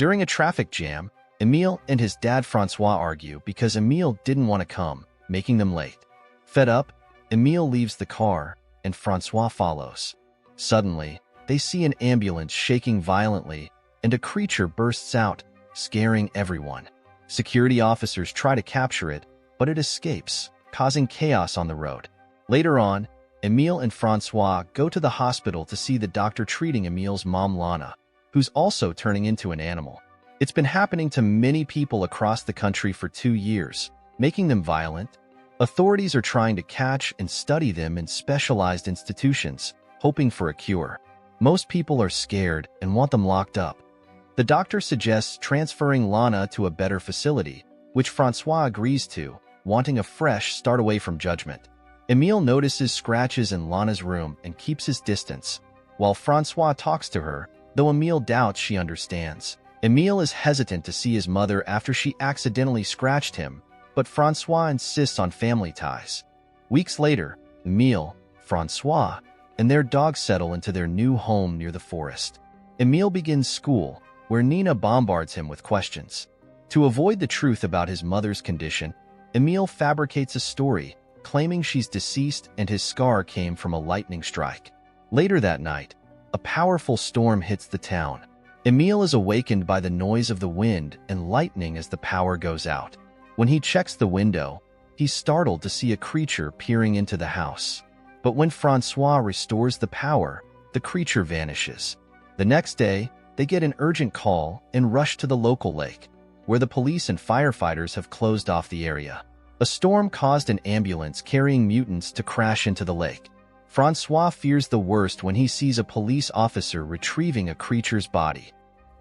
During a traffic jam, Emile and his dad Francois argue because Emile didn't want to come, making them late. Fed up, Emile leaves the car, and Francois follows. Suddenly, they see an ambulance shaking violently, and a creature bursts out, scaring everyone. Security officers try to capture it, but it escapes, causing chaos on the road. Later on, Emile and Francois go to the hospital to see the doctor treating Emile's mom Lana, who's also turning into an animal. It's been happening to many people across the country for 2 years, making them violent. Authorities are trying to catch and study them in specialized institutions, hoping for a cure. Most people are scared and want them locked up. The doctor suggests transferring Lana to a better facility, which Francois agrees to, wanting a fresh start away from judgment. Emile notices scratches in Lana's room and keeps his distance, while Francois talks to her, though Emile doubts she understands. Emile is hesitant to see his mother after she accidentally scratched him, but Francois insists on family ties. Weeks later, Emile, Francois, and their dog settle into their new home near the forest. Emile begins school, where Nina bombards him with questions. To avoid the truth about his mother's condition, Emile fabricates a story, claiming she's deceased and his scar came from a lightning strike. Later that night, a powerful storm hits the town. Emile is awakened by the noise of the wind and lightning as the power goes out. When he checks the window, he's startled to see a creature peering into the house. But when Francois restores the power, the creature vanishes. The next day, they get an urgent call and rush to the local lake, where the police and firefighters have closed off the area. A storm caused an ambulance carrying mutants to crash into the lake. Francois fears the worst when he sees a police officer retrieving a creature's body.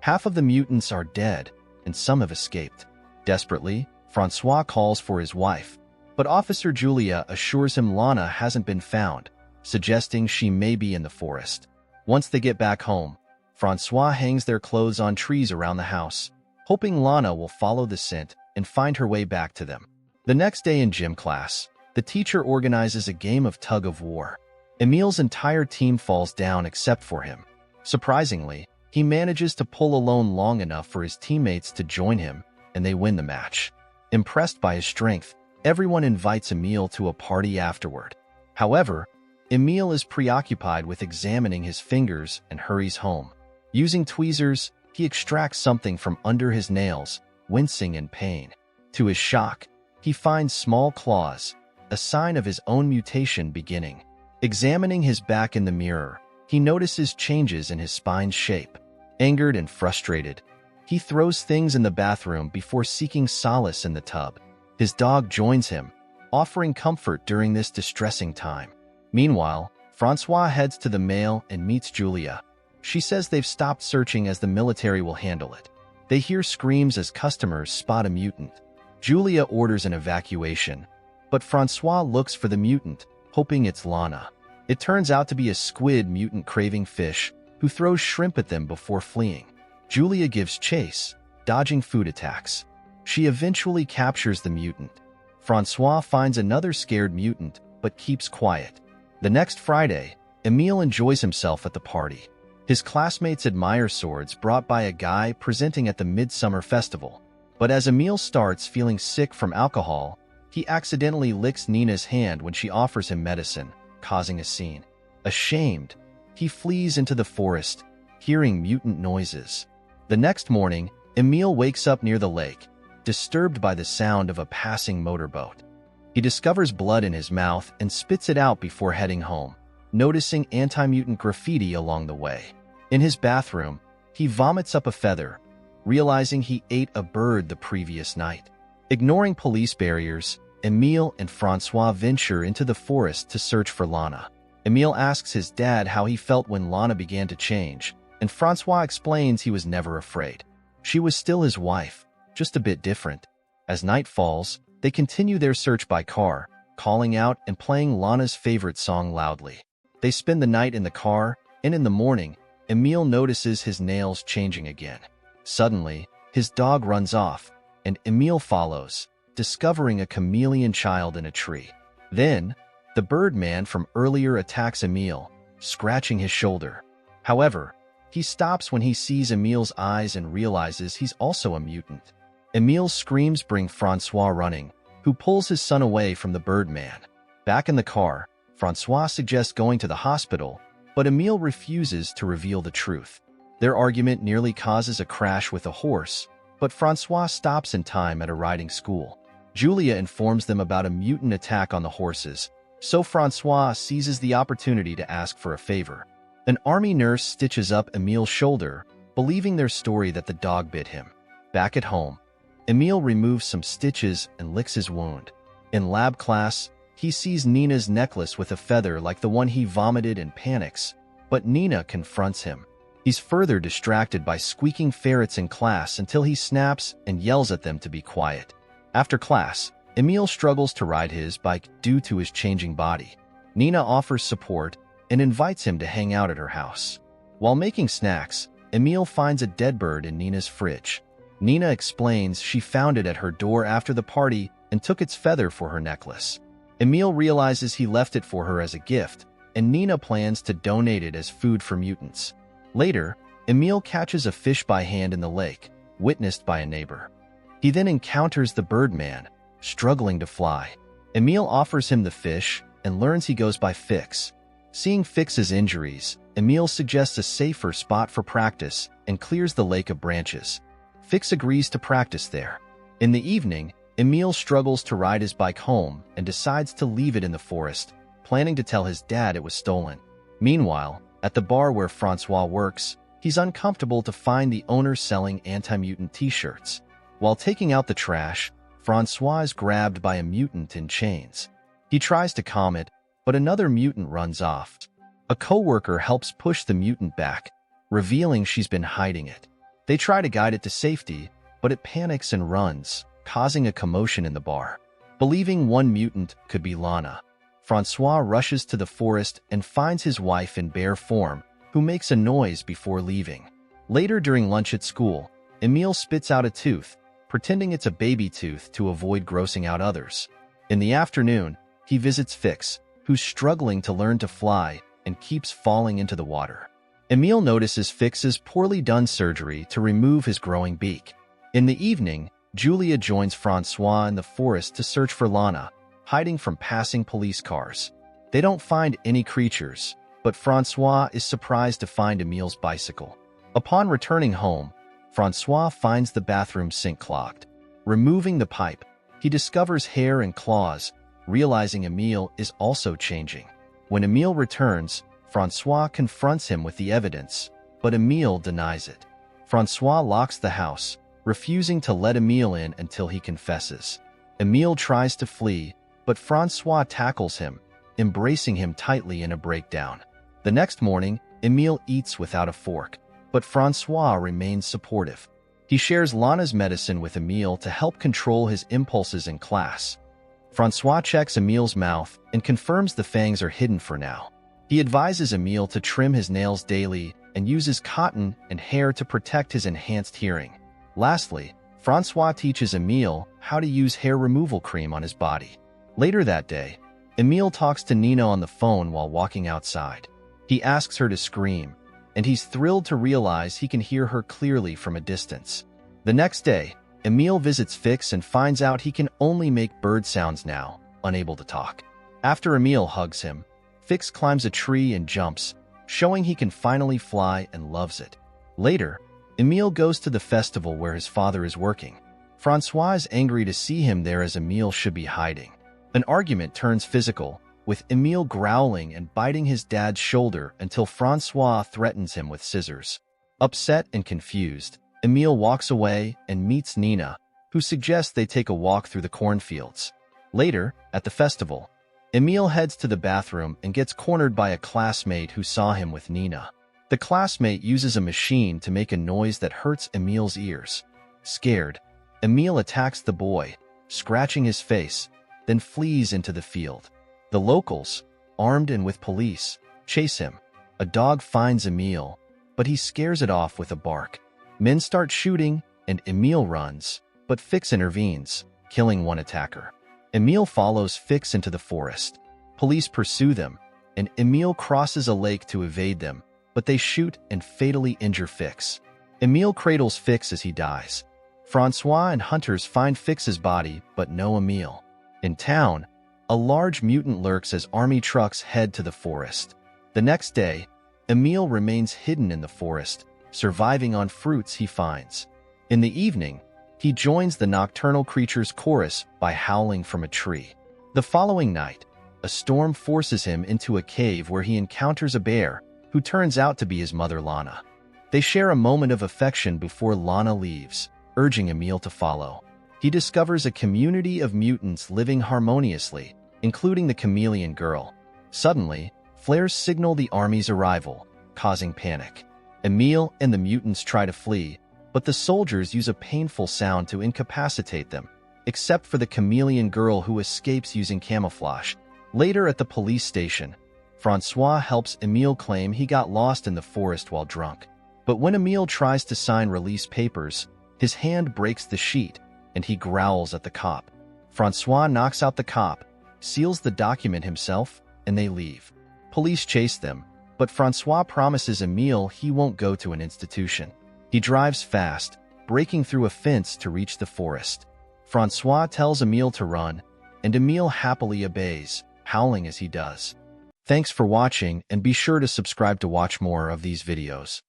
Half of the mutants are dead, and some have escaped. Desperately, Francois calls for his wife, but Officer Julia assures him Lana hasn't been found, suggesting she may be in the forest. Once they get back home, Francois hangs their clothes on trees around the house, hoping Lana will follow the scent and find her way back to them. The next day in gym class, the teacher organizes a game of tug-of-war. Emile's entire team falls down except for him. Surprisingly, he manages to pull alone long enough for his teammates to join him, and they win the match. Impressed by his strength, everyone invites Emile to a party afterward. However, Emile is preoccupied with examining his fingers and hurries home. Using tweezers, he extracts something from under his nails, wincing in pain. To his shock, he finds small claws, a sign of his own mutation beginning. Examining his back in the mirror, he notices changes in his spine's shape. Angered and frustrated, he throws things in the bathroom before seeking solace in the tub. His dog joins him, offering comfort during this distressing time. Meanwhile, Francois heads to the mail and meets Julia. She says they've stopped searching as the military will handle it. They hear screams as customers spot a mutant. Julia orders an evacuation, but Francois looks for the mutant, hoping it's Lana. It turns out to be a squid mutant craving fish who throws shrimp at them before fleeing. Julia gives chase, dodging food attacks. She eventually captures the mutant. Francois finds another scared mutant, but keeps quiet. The next Friday, Emile enjoys himself at the party. His classmates admire swords brought by a guy presenting at the Midsummer Festival. But as Emile starts feeling sick from alcohol, he accidentally licks Nina's hand when she offers him medicine, causing a scene. Ashamed, he flees into the forest, hearing mutant noises. The next morning, Emile wakes up near the lake, disturbed by the sound of a passing motorboat. He discovers blood in his mouth and spits it out before heading home, noticing anti-mutant graffiti along the way. In his bathroom, he vomits up a feather, realizing he ate a bird the previous night. Ignoring police barriers, Emile and Francois venture into the forest to search for Lana. Emile asks his dad how he felt when Lana began to change, and Francois explains he was never afraid. She was still his wife, just a bit different. As night falls, they continue their search by car, calling out and playing Lana's favorite song loudly. They spend the night in the car, and in the morning, Emile notices his nails changing again. Suddenly, his dog runs off, and Emile follows, discovering a chameleon child in a tree. Then, the Birdman from earlier attacks Emile, scratching his shoulder. However, He stops when he sees Emil's eyes and realizes he's also a mutant. Emil's screams bring Francois running, who pulls his son away from the Birdman. Back in the car, Francois suggests going to the hospital, but Emil refuses to reveal the truth. Their argument nearly causes a crash with a horse, but Francois stops in time at a riding school. Julia informs them about a mutant attack on the horses, so Francois seizes the opportunity to ask for a favor. An army nurse stitches up Emil's shoulder, believing their story that the dog bit him. Back at home, Emil removes some stitches and licks his wound. In lab class, he sees Nina's necklace with a feather like the one he vomited and panics, but Nina confronts him. He's further distracted by squeaking ferrets in class until he snaps and yells at them to be quiet. After class, Emil struggles to ride his bike due to his changing body. Nina offers support and invites him to hang out at her house. While making snacks, Emil finds a dead bird in Nina's fridge. Nina explains she found it at her door after the party and took its feather for her necklace. Emil realizes he left it for her as a gift, and Nina plans to donate it as food for mutants. Later, Emil catches a fish by hand in the lake, witnessed by a neighbor. He then encounters the Birdman, struggling to fly. Emil offers him the fish and learns he goes by Fix. Seeing Fix's injuries, Emil suggests a safer spot for practice and clears the lake of branches. Fix agrees to practice there. In the evening, Emil struggles to ride his bike home and decides to leave it in the forest, planning to tell his dad it was stolen. Meanwhile, at the bar where Francois works, he's uncomfortable to find the owner selling anti-mutant t-shirts. While taking out the trash, Francois is grabbed by a mutant in chains. He tries to calm it, but another mutant runs off. A co-worker helps push the mutant back, revealing she's been hiding it. They try to guide it to safety, but it panics and runs, causing a commotion in the bar. Believing one mutant could be Lana, Francois rushes to the forest and finds his wife in bear form, who makes a noise before leaving. Later during lunch at school, Emil spits out a tooth, pretending it's a baby tooth to avoid grossing out others. In the afternoon, he visits Fix, who's struggling to learn to fly and keeps falling into the water. Emil notices Fix's poorly done surgery to remove his growing beak. In the evening, Julia joins Francois in the forest to search for Lana, hiding from passing police cars. They don't find any creatures, but Francois is surprised to find Emil's bicycle. Upon returning home, Francois finds the bathroom sink clogged. Removing the pipe, he discovers hair and claws, realizing Emil is also changing. When Emil returns, Francois confronts him with the evidence, but Emil denies it. Francois locks the house, refusing to let Emil in until he confesses. Emil tries to flee, but Francois tackles him, embracing him tightly in a breakdown. The next morning, Emil eats without a fork, but Francois remains supportive. He shares Lana's medicine with Emil to help control his impulses in class. Francois checks Emil's mouth and confirms the fangs are hidden for now. He advises Emil to trim his nails daily and uses cotton and hair to protect his enhanced hearing. Lastly, Francois teaches Emil how to use hair removal cream on his body. Later that day, Emil talks to Nina on the phone while walking outside. He asks her to scream, and he's thrilled to realize he can hear her clearly from a distance. The next day, Emil visits Fix and finds out he can only make bird sounds now, unable to talk. After Emil hugs him, Fix climbs a tree and jumps, showing he can finally fly and loves it. Later, Emil goes to the festival where his father is working. Francois is angry to see him there as Emil should be hiding. An argument turns physical, with Emil growling and biting his dad's shoulder until Francois threatens him with scissors. Upset and confused, Emil walks away and meets Nina, who suggests they take a walk through the cornfields. Later, at the festival, Emil heads to the bathroom and gets cornered by a classmate who saw him with Nina. The classmate uses a machine to make a noise that hurts Emil's ears. Scared, Emil attacks the boy, scratching his face, then flees into the field. The locals, armed and with police, chase him. A dog finds Emil, but he scares it off with a bark. Men start shooting, and Emil runs, but Fix intervenes, killing one attacker. Emil follows Fix into the forest. Police pursue them, and Emil crosses a lake to evade them, but they shoot and fatally injure Fix. Emile cradles Fix as he dies. Francois and hunters find Fix's body, but no Emile. In town, a large mutant lurks as army trucks head to the forest. The next day, Emile remains hidden in the forest, surviving on fruits he finds. In the evening, he joins the nocturnal creature's chorus by howling from a tree. The following night, a storm forces him into a cave where he encounters a bear, who turns out to be his mother Lana. They share a moment of affection before Lana leaves, urging Emile to follow. He discovers a community of mutants living harmoniously, including the chameleon girl. Suddenly, flares signal the army's arrival, causing panic. Emile and the mutants try to flee, but the soldiers use a painful sound to incapacitate them, except for the chameleon girl who escapes using camouflage. Later at the police station, Francois helps Emile claim he got lost in the forest while drunk. But when Emile tries to sign release papers, his hand breaks the sheet, and he growls at the cop. Francois knocks out the cop, seals the document himself, and they leave. Police chase them, but Francois promises Emile he won't go to an institution. He drives fast, breaking through a fence to reach the forest. Francois tells Emile to run, and Emile happily obeys, howling as he does. Thanks for watching, and be sure to subscribe to watch more of these videos.